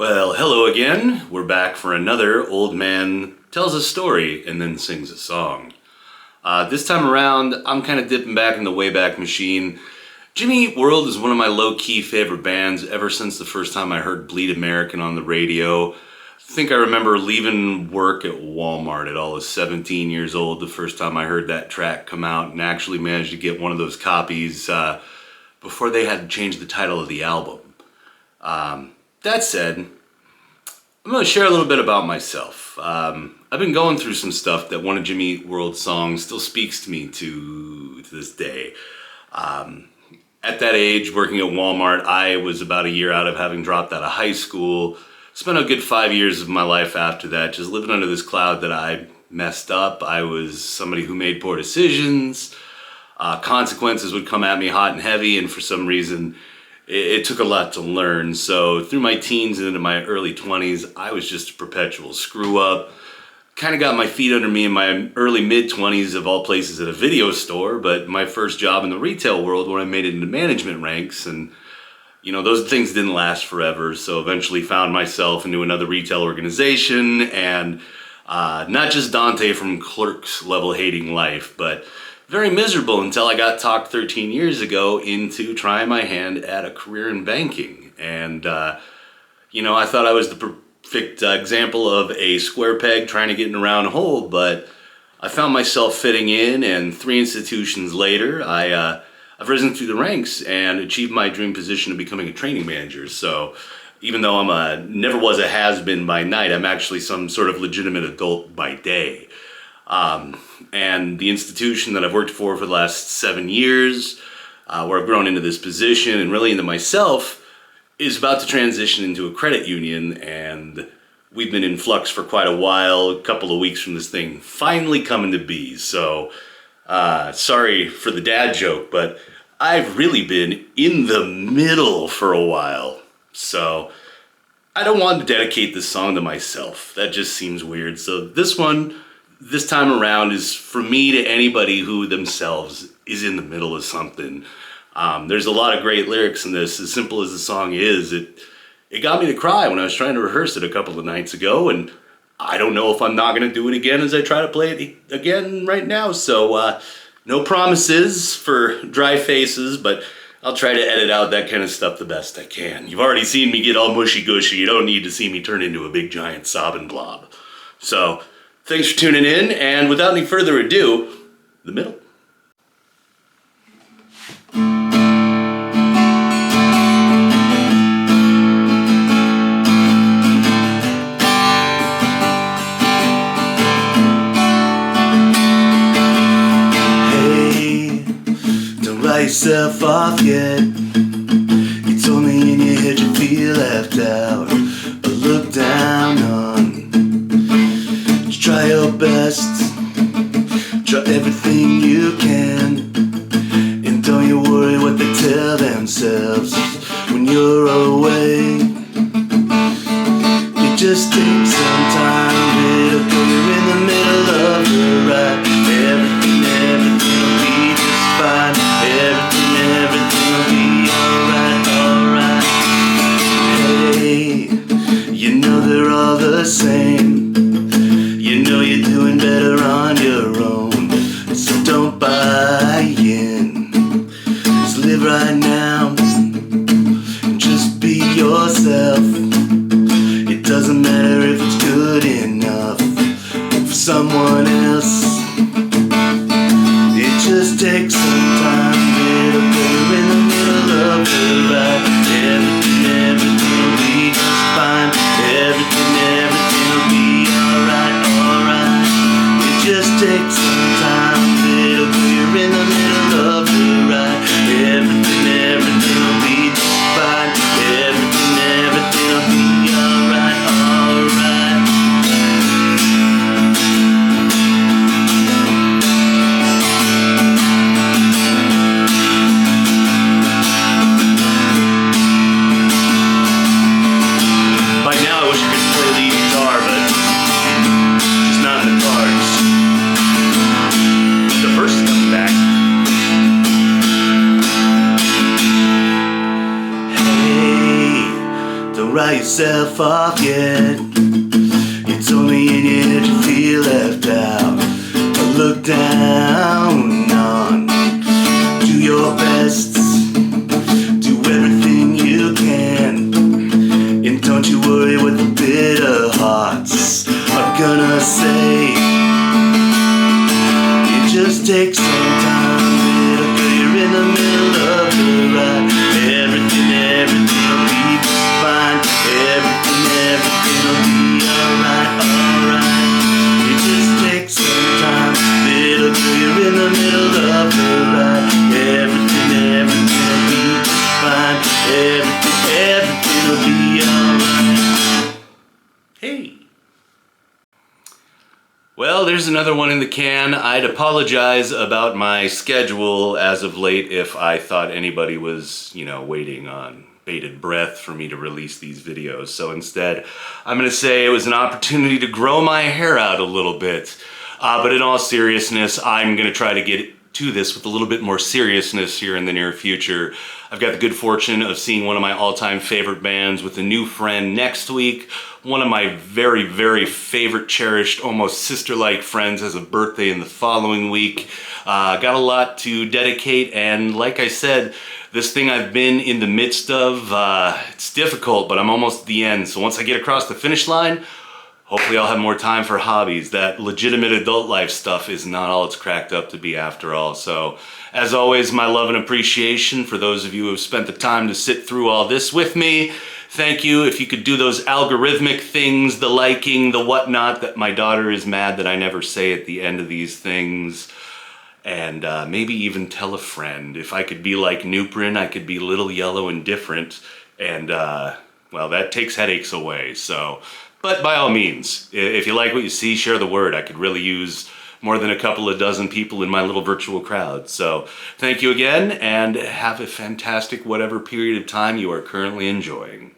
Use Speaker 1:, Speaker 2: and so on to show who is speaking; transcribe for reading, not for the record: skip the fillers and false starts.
Speaker 1: Well, hello again. We're back for another Old Man Tells a Story and Then Sings a Song. This time around, I'm kind of dipping back in the Wayback Machine. Jimmy Eat World is one of my low-key favorite bands ever since the first time I heard Bleed American on the radio. I think I remember leaving work at Walmart at all of 17 years old the first time I heard that track come out, and actually managed to get one of those copies before they had to change the title of the album. That said, I'm going to share a little bit about myself. I've been going through some stuff that one of Jimmy Eat World's songs still speaks to me to this day. At that age, working at Walmart, I was about a year out of having dropped out of high school. Spent a good 5 years of my life after that just living under this cloud that I messed up. I was somebody who made poor decisions. Consequences would come at me hot and heavy, and for some reason, it took a lot to learn. So through my teens and into my early 20s, I was just a perpetual screw up. Kind of got my feet under me in my early mid-20s, of all places, at a video store, but my first job in the retail world where I made it into management ranks, and you know, those things didn't last forever, so eventually found myself into another retail organization, and not just Dante from Clerks level hating life, but very miserable until I got talked 13 years ago into trying my hand at a career in banking. And, you know, I thought I was the perfect example of a square peg trying to get in a round hole, but I found myself fitting in, and 3 institutions later, I've risen through the ranks and achieved my dream position of becoming a training manager. So even though I'm never was a has-been by night, I'm actually some sort of legitimate adult by day. And the institution that I've worked for the last 7 years, where I've grown into this position and really into myself, is about to transition into a credit union, and we've been in flux for quite a while, a couple of weeks from this thing finally coming to be. So, sorry for the dad joke, but I've really been in the middle for a while. So, I don't want to dedicate this song to myself. That just seems weird. So this one, this time around, is for me to anybody who themselves is in the middle of something. There's a lot of great lyrics in this. As simple as the song is, it got me to cry when I was trying to rehearse it a couple of nights ago, and I don't know if I'm not going to do it again as I try to play it again right now. So no promises for dry faces, but I'll try to edit out that kind of stuff the best I can. You've already seen me get all mushy-gushy. You don't need to see me turn into a big giant sobbing blob. So thanks for tuning in, and without any further ado, the middle.
Speaker 2: Hey, don't write yourself off yet. You told me in your head you feel left out, but look down on. Try your best, try everything you can, and don't you worry what they tell themselves when you're away. It just takes some time, little girl, you're in the middle of the ride. Everything will be just fine. Everything will be alright. Hey, you know they're all the same. You know you're doing better on your own, so don't buy in. Just live right now and just be yourself. It doesn't matter if it's good enough for someone else. It just takes some time, little girl, in the middle of the ride. Everything will be just fine. Everything will be alright. Just take some time, little girl, you're in the middle of the ride. Everything will be just fine. Everything will be alright. dry yourself off yet. It's only in your head you feel left out. But look down on. Do your best. Do everything you can. And don't you worry what the bitter hearts are gonna say. It just takes some time, little girl, you're in the middle of the ride. Everything will be just fine. Everything will be alright, alright. It just takes some time, little girl, you're in the middle of the ride. Everything will be just fine. Everything will be alright.
Speaker 1: Hey. Well, there's another one in the can. I'd apologize about my schedule as of late if I thought anybody was, waiting on bated breath for me to release these videos. So instead, I'm going to say it was an opportunity to grow my hair out a little bit. But in all seriousness, I'm going to try to get to this with a little bit more seriousness here in the near future. I've got the good fortune of seeing one of my all-time favorite bands with a new friend next week. One of my very, very favorite, cherished, almost sister-like friends has a birthday in the following week. Got a lot to dedicate, and like I said, this thing I've been in the midst of, it's difficult, but I'm almost at the end. So once I get across the finish line, hopefully I'll have more time for hobbies. That legitimate adult life stuff is not all it's cracked up to be after all. So, as always, my love and appreciation for those of you who have spent the time to sit through all this with me. Thank you. If you could do those algorithmic things, the liking, the whatnot, that my daughter is mad that I never say at the end of these things. And maybe even tell a friend. If I could be like Nuprin, I could be little yellow and different. And, well, that takes headaches away. So, but by all means, if you like what you see, share the word. I could really use more than a couple of dozen people in my little virtual crowd. So thank you again, and have a fantastic whatever period of time you are currently enjoying.